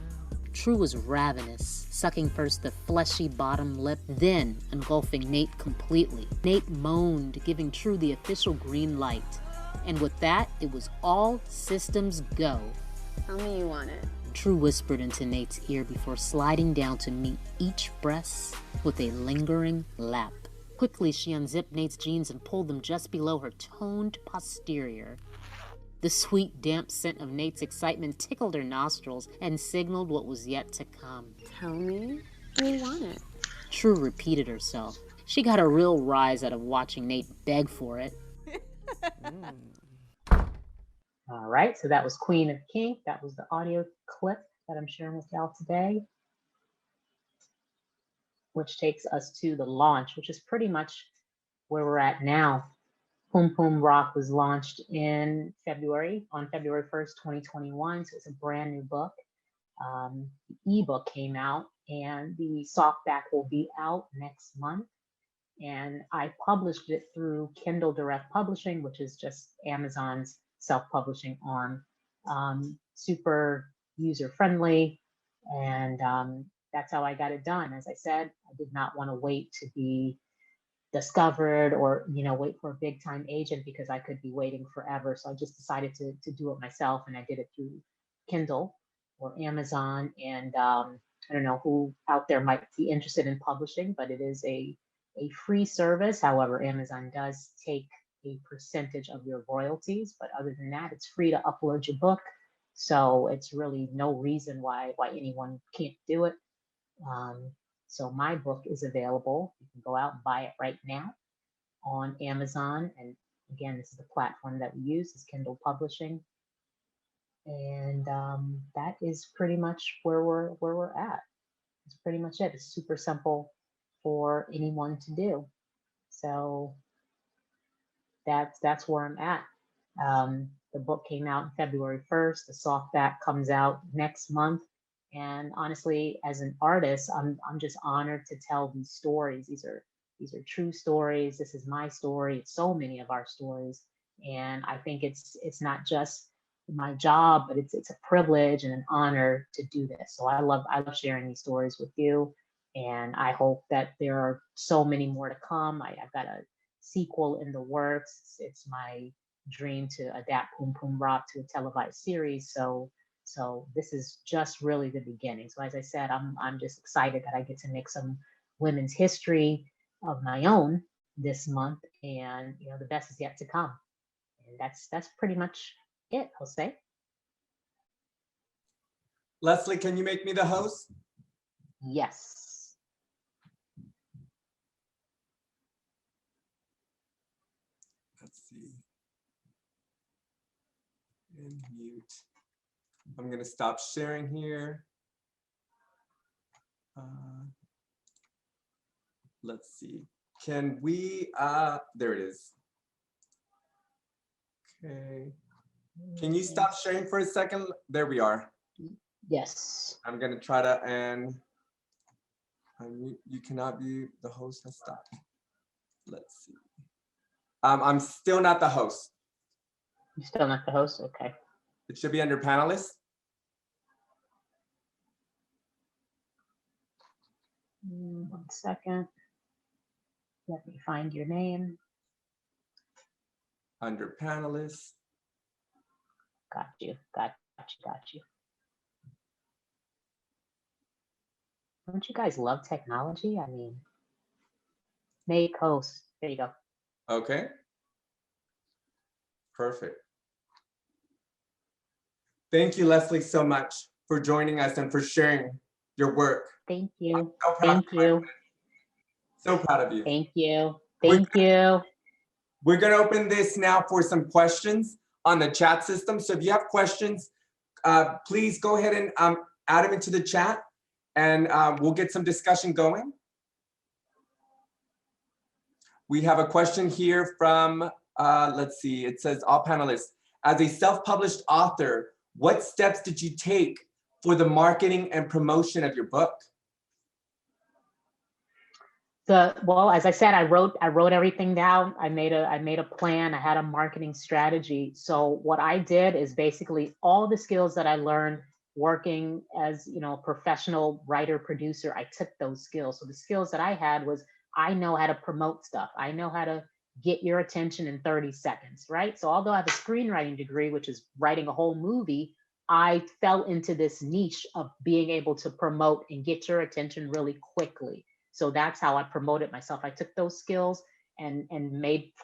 True was ravenous, sucking first the fleshy bottom lip, then engulfing Nate completely. Nate moaned, giving True the official green light. And with that, it was all systems go. Tell me you want it. True whispered into Nate's ear before sliding down to meet each breast with a lingering lap. Quickly, she unzipped Nate's jeans and pulled them just below her toned posterior. The sweet, damp scent of Nate's excitement tickled her nostrils and signaled what was yet to come. Tell me you want it. True repeated herself. She got a real rise out of watching Nate beg for it. All right, so that was Queen of Kink. That was the audio clip that I'm sharing with y'all today, which takes us to the launch, which is pretty much where we're at now. Poom Poom Rock was launched in February, on February 1st, 2021. So it's a brand new book. The ebook came out, and the softback will be out next month. And I published it through Kindle Direct Publishing, which is just Amazon's self-publishing arm. Super user-friendly, and that's how I got it done. As I said, I did not want to wait to be discovered or, wait for a big time agent because I could be waiting forever. So I just decided to do it myself, and I did it through Kindle or Amazon. And I don't know who out there might be interested in publishing, but it is a free service. However, Amazon does take a percentage of your royalties, but other than that, it's free to upload your book. So it's really no reason why anyone can't do it. So my book is available. You can go out and buy it right now on Amazon. And again, this is the platform that we use, is Kindle Publishing. And that is pretty much where we're at. It's pretty much it. It's super simple for anyone to do. So that's where I'm at. The book came out on February 1st. The softback comes out next month. And honestly, as an artist, I'm just honored to tell these stories. These are true stories. This is my story. It's so many of our stories. And I think it's not just my job, but it's a privilege and an honor to do this. So I love sharing these stories with you. And I hope that there are so many more to come. I've got a sequel in the works. It's my dream to adapt Poom Poom Rock to a televised series. So this is just really the beginning. So as I said, I'm just excited that I get to make some women's history of my own this month, and the best is yet to come. And that's pretty much it, I'll say. Leslie, can you make me the host? Yes. Let's see. And mute. I'm going to stop sharing here. Let's see. Can we, there it is. Okay. Can you stop sharing for a second? There we are. Yes. I'm going to try to, and you cannot be the host. Has stopped. Let's see. I'm still not the host. You're still not the host? Okay. It should be under panelists. 1 second. Let me find your name. under panelists. Got you, got you. Don't you guys love technology? I mean, make host. There you go. Okay. Perfect. Thank you, Leslie, so much for joining us and for sharing your work. Thank you. So proud Thank of you. you. So proud of you. Thank you. Thank you. We're going to open this now for some questions on the chat system. So if you have questions, please go ahead and add them into the chat, and we'll get some discussion going. We have a question here from, let's see, it says, all panelists, as a self-published author, what steps did you take for the marketing and promotion of your book? Well, as I said, I wrote everything down. I made a plan. I had a marketing strategy. So what I did is basically all the skills that I learned working as, you know, a professional writer, producer, I took those skills. So the skills that I had was, I know how to promote stuff. I know how to get your attention in 30 seconds, right? So although I have a screenwriting degree, which is writing a whole movie, I fell into this niche of being able to promote and get your attention really quickly. So that's how I promoted myself. I took those skills and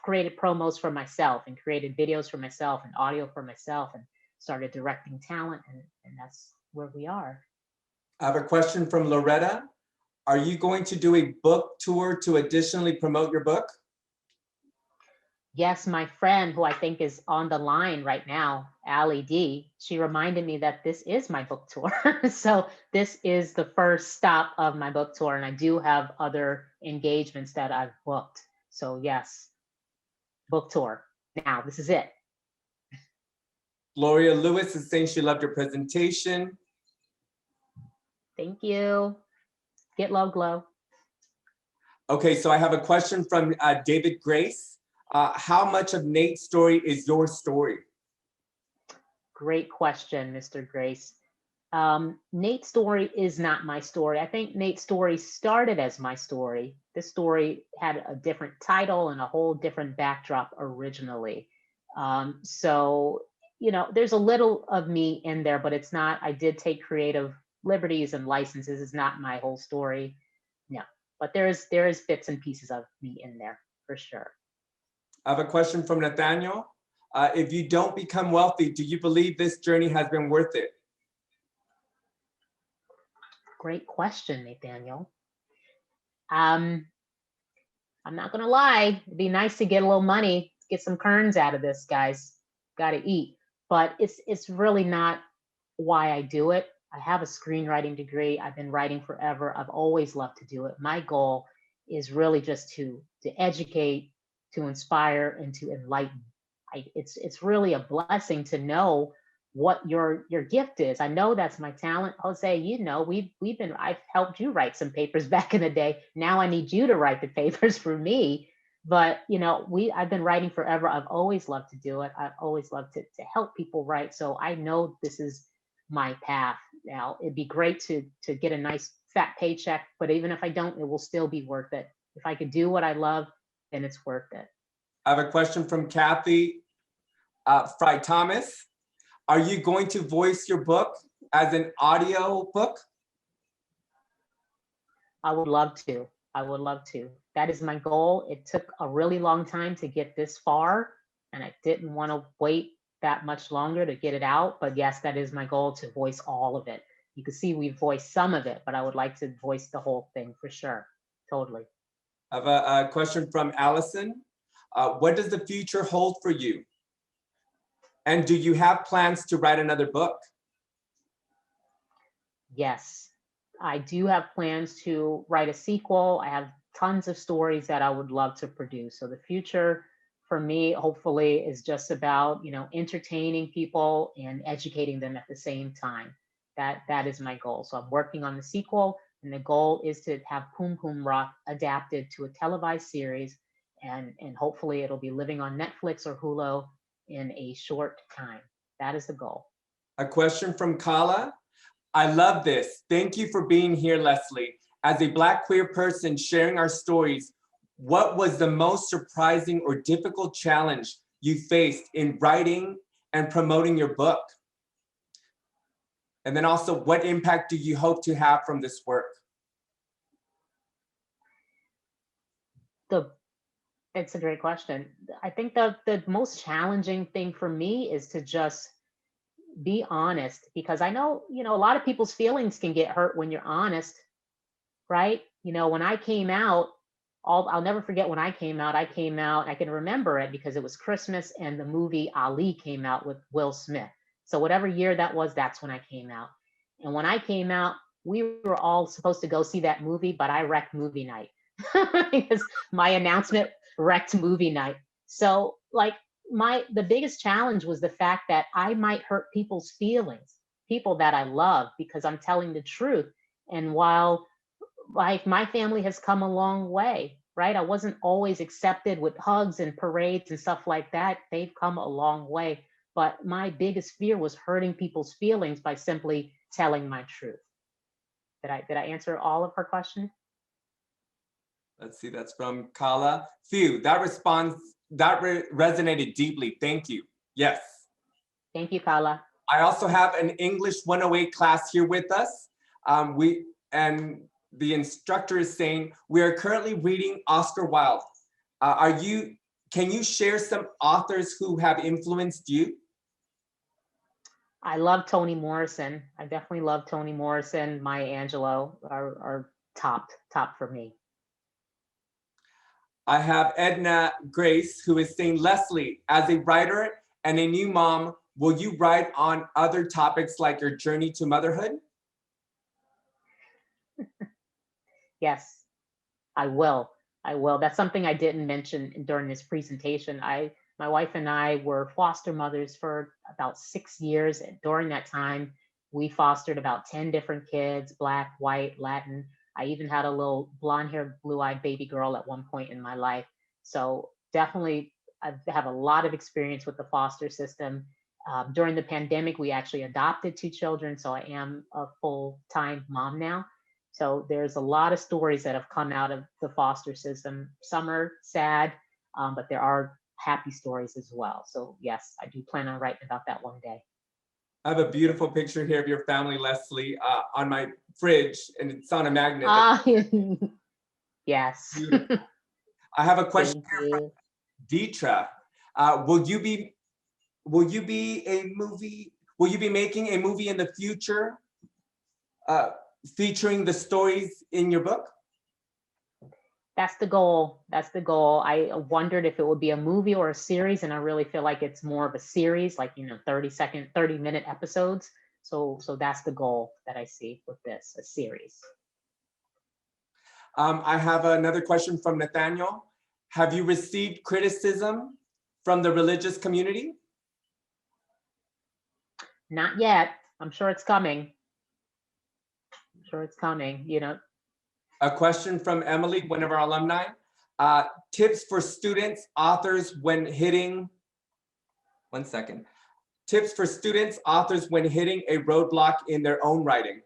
created promos for myself and created videos for myself and audio for myself and started directing talent, and that's where we are. I have a question from Loretta. Are you going to do a book tour to additionally promote your book? Yes, my friend, who I think is on the line right now, Allie D, she reminded me that this is my book tour. So this is the first stop of my book tour, and I do have other engagements that I've booked. So yes, book tour. Now, this is it. Gloria Lewis is saying she loved your presentation. Thank you. Get low, glow. Okay, so I have a question from David Grace. How much of Nate's story is your story? Great question, Mr. Grace. Nate's story is not my story. I think Nate's story started as my story. This story had a different title and a whole different backdrop originally. So, you know, there's a little of me in there, but it's not, I did take creative liberties and licenses. It's not my whole story. No, but there is bits and pieces of me in there for sure. I have a question from Nathaniel. If you don't become wealthy, do you believe this journey has been worth it? Great question, Nathaniel. I'm not gonna lie, it'd be nice to get a little money, get some kerns out of this, guys. Gotta eat. But it's really not why I do it. I have a screenwriting degree. I've been writing forever. I've always loved to do it. My goal is really just to educate, to inspire, and to enlighten. It's really a blessing to know what your gift is. I know that's my talent. Jose, you know, I've helped you write some papers back in the day. Now I need you to write the papers for me. But you know, I've been writing forever. I've always loved to do it. I've always loved to help people write. So I know this is my path. Now it'd be great to get a nice fat paycheck, but even if I don't, it will still be worth it. If I could do what I love, then it's worth it. I have a question from Kathy Frye-Thomas. Are you going to voice your book as an audio book? I would love to. I would love to. That is my goal. It took a really long time to get this far, and I didn't want to wait that much longer to get it out. But yes, that is my goal, to voice all of it. You can see we voiced some of it, but I would like to voice the whole thing for sure. Totally. I have a question from Allison. What does the future hold for you? And do you have plans to write another book? Yes, I do have plans to write a sequel. I have tons of stories that I would love to produce. So the future for me, hopefully, is just about, you know, entertaining people and educating them at the same time. That is my goal. So I'm working on the sequel, and the goal is to have Poom Poom Rock adapted to a televised series, and hopefully it'll be living on Netflix or Hulu in a short time. That is the goal. A question from Kala. I love this. Thank you for being here, Leslie. As a Black queer person sharing our stories, what was the most surprising or difficult challenge you faced in writing and promoting your book? And then also, what impact do you hope to have from this work? It's a great question. I think the most challenging thing for me is to just be honest, because I know, a lot of people's feelings can get hurt when you're honest, right? When I came out, I'll never forget when I came out, I can remember it because it was Christmas and the movie Ali came out with Will Smith. So whatever year that was, that's when I came out. And when I came out, we were all supposed to go see that movie, but I wrecked movie night because my announcement wrecked movie night. So like the biggest challenge was the fact that I might hurt people's feelings, people that I love, because I'm telling the truth. And while like my family has come a long way, right? I wasn't always accepted with hugs and parades and stuff like that. They've come a long way. But my biggest fear was hurting people's feelings by simply telling my truth. Did I answer all of her question? Let's see, that's from Kala. Phew, that response, resonated deeply. Thank you. Yes. Thank you, Kala. I also have an English 108 class here with us. And the instructor is saying, we are currently reading Oscar Wilde. Can you share some authors who have influenced you? I love Toni Morrison. I definitely love Toni Morrison. Maya Angelou are top for me. I have Edna Grace, who is saying, Leslie, as a writer and a new mom, will you write on other topics like your journey to motherhood? Yes, I will. That's something I didn't mention during this presentation. My wife and I were foster mothers for about 6 years. And during that time, we fostered about 10 different kids, Black, white, Latin. I even had a little blonde-haired, blue-eyed baby girl at one point in my life. So definitely, I have a lot of experience with the foster system. During the pandemic, we actually adopted 2 children, so I am a full-time mom now. So there's a lot of stories that have come out of the foster system. Some are sad, but there are happy stories as well. So yes, I do plan on writing about that one day. I have a beautiful picture here of your family, Leslie, on my fridge, and it's on a magnet. Yes. Beautiful. I have a question Thank here from Deetra. Will you be making a movie in the future featuring the stories in your book? That's the goal. I wondered if it would be a movie or a series, and I really feel like it's more of a series, like 30-minute episodes. So that's the goal that I see with this, a series. I have another question from Nathaniel. Have you received criticism from the religious community? Not yet. I'm sure it's coming. A question from Emily, one of our alumni. Tips for students, authors when hitting, Tips for students, authors when hitting a roadblock in their own writing.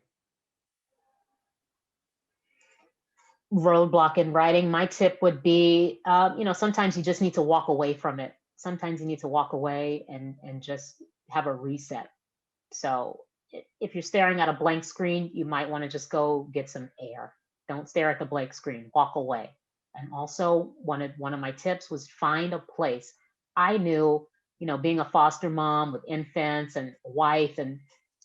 Roadblock in writing, my tip would be, sometimes you just need to walk away from it. Sometimes you need to walk away and just have a reset. So if you're staring at a blank screen, you might want to just go get some air. Don't stare at the blank screen, walk away. And also one of my tips was find a place. I knew, being a foster mom with infants and a wife and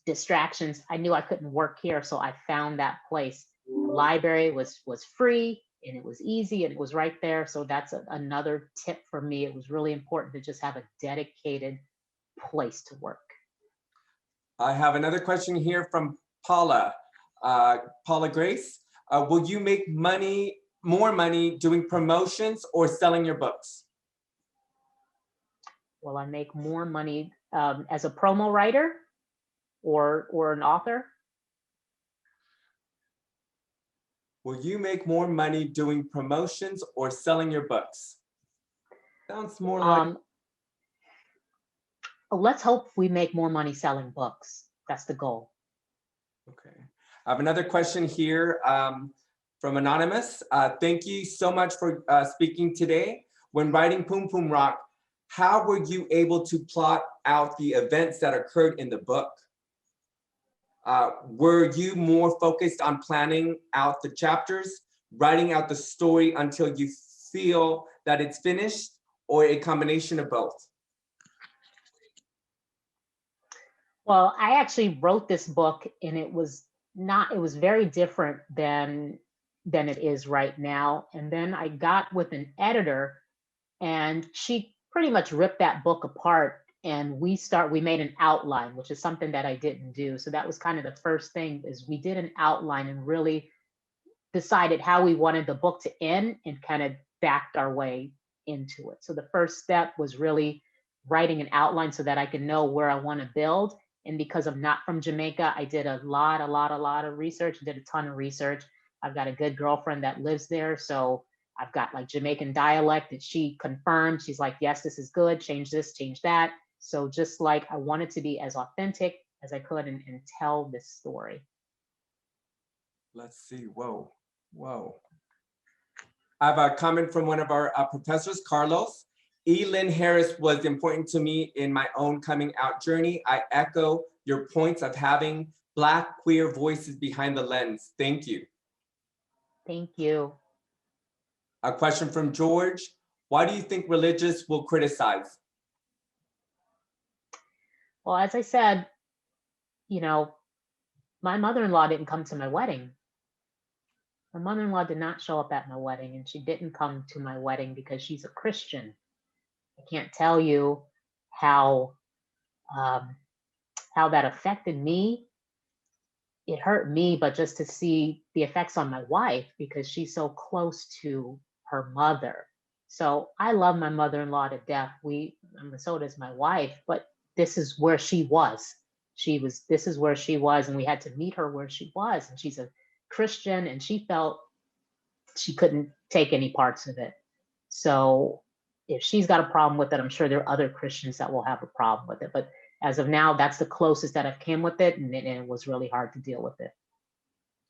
distractions, I knew I couldn't work here. So I found that place. The library was free and it was easy and it was right there. So that's another tip for me. It was really important to just have a dedicated place to work. I have another question here from Paula. Paula Grace, will you make more money doing promotions or selling your books? Will I make more money as a promo writer or an author? Will you make more money doing promotions or selling your books? Sounds more like... Let's hope we make more money selling books. That's the goal. Okay. I have another question here from Anonymous. Thank you so much for speaking today. When writing Poom Poom Rock, how were you able to plot out the events that occurred in the book? Were you more focused on planning out the chapters, writing out the story until you feel that it's finished, or a combination of both? Well, I actually wrote this book and it was very different than it is right now. And then I got with an editor and she pretty much ripped that book apart and we made an outline, which is something that I didn't do. So that was kind of the first thing, is we did an outline and really decided how we wanted the book to end and kind of backed our way into it. So the first step was really writing an outline so that I can know where I want to build. And because I'm not from Jamaica, I did a lot of research, did a ton of research. I've got a good girlfriend that lives there. So I've got like Jamaican dialect that she confirmed. She's like, yes, this is good. Change this, change that. So just like I wanted to be as authentic as I could and tell this story. Let's see, whoa. I have a comment from one of our professors, Carlos. E. Lynn Harris was important to me in my own coming out journey. I echo your points of having Black queer voices behind the lens. Thank you. Thank you. A question from George. Why do you think religious will criticize? Well, as I said, you know, my mother-in-law didn't come to my wedding. My mother-in-law did not show up at my wedding, and she didn't come to my wedding because she's a Christian. I can't tell you how that affected me. It hurt me, but just to see the effects on my wife, because she's so close to her mother. So I love my mother-in-law to death. So does my wife, but this is where she was. This is where she was, and we had to meet her where she was. And she's a Christian, and she felt she couldn't take any parts of it. So if she's got a problem with it, I'm sure there are other Christians that will have a problem with it. But as of now, that's the closest that I've came with it, and it was really hard to deal with it.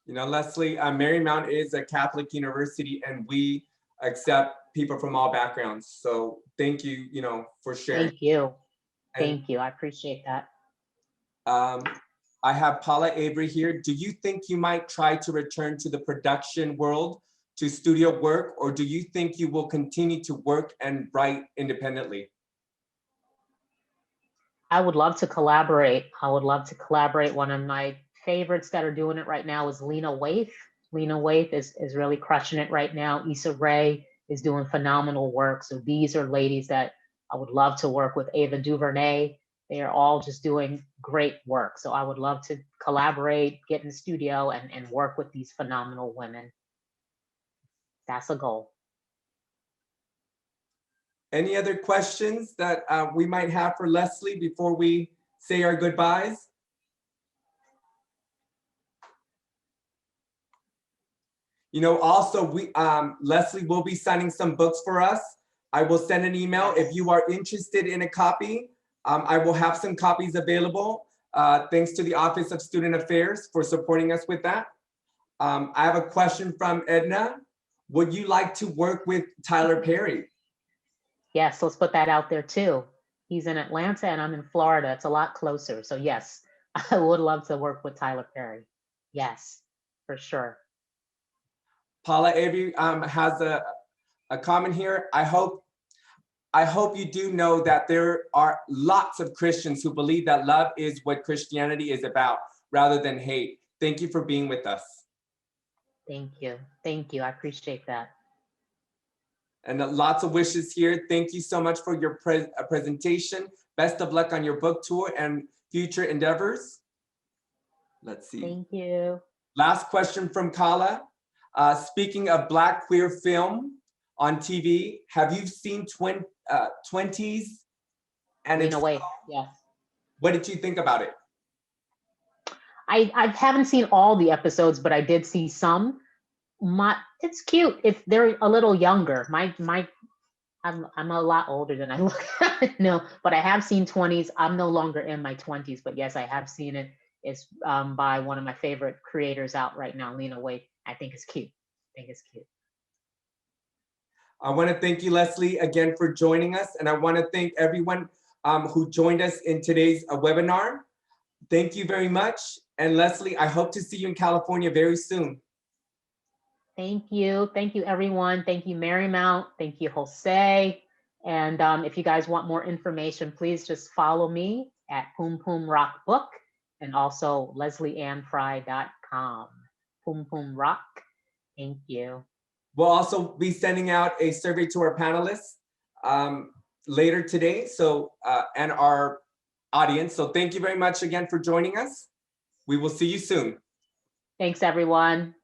You know, Leslie, Marymount is a Catholic university, and we accept people from all backgrounds. So thank you, for sharing. Thank you. And, thank you. I appreciate that. I have Paula Avery here. Do you think you might try to return to the production world, to studio work, or do you think you will continue to work and write independently? I would love to collaborate. One of my favorites that are doing it right now is Lena Waithe. Lena Waithe is really crushing it right now. Issa Rae is doing phenomenal work. So these are ladies that I would love to work with. Ava DuVernay, they are all just doing great work. So I would love to collaborate, get in the studio and work with these phenomenal women. That's a goal. Any other questions that we might have for Leslie before we say our goodbyes? Also, Leslie will be signing some books for us. I will send an email. If you are interested in a copy, I will have some copies available. Thanks to the Office of Student Affairs for supporting us with that. I have a question from Edna. Would you like to work with Tyler Perry? Yes, let's put that out there too. He's in Atlanta and I'm in Florida. It's a lot closer. So yes, I would love to work with Tyler Perry. Yes, for sure. Paula Avery has a comment here. I hope you do know that there are lots of Christians who believe that love is what Christianity is about, rather than hate. Thank you for being with us. Thank you. Thank you. I appreciate that. And lots of wishes here. Thank you so much for your presentation. Best of luck on your book tour and future endeavors. Let's see. Thank you. Last question from Kala. Speaking of Black queer film on TV, have you seen 20s? And In a way, yes. What did you think about it? I haven't seen all the episodes, but I did see some. It's cute if they're a little younger. I'm a lot older than I look. No, but I have seen 20s. I'm no longer in my 20s, but yes, I have seen it. It's by one of my favorite creators out right now, Lena Waithe. I think it's cute. I want to thank you, Leslie, again for joining us. And I want to thank everyone who joined us in today's webinar. Thank you very much. And Leslie, I hope to see you in California very soon. Thank you. Thank you, everyone. Thank you, Marymount. Thank you, Jose. And if you guys want more information, please just follow me at Poom Poom Rock Book and also leslieannfrye.com. Poom Poom Rock. Thank you. We'll also be sending out a survey to our panelists later today, so and our audience. So thank you very much again for joining us. We will see you soon. Thanks, everyone.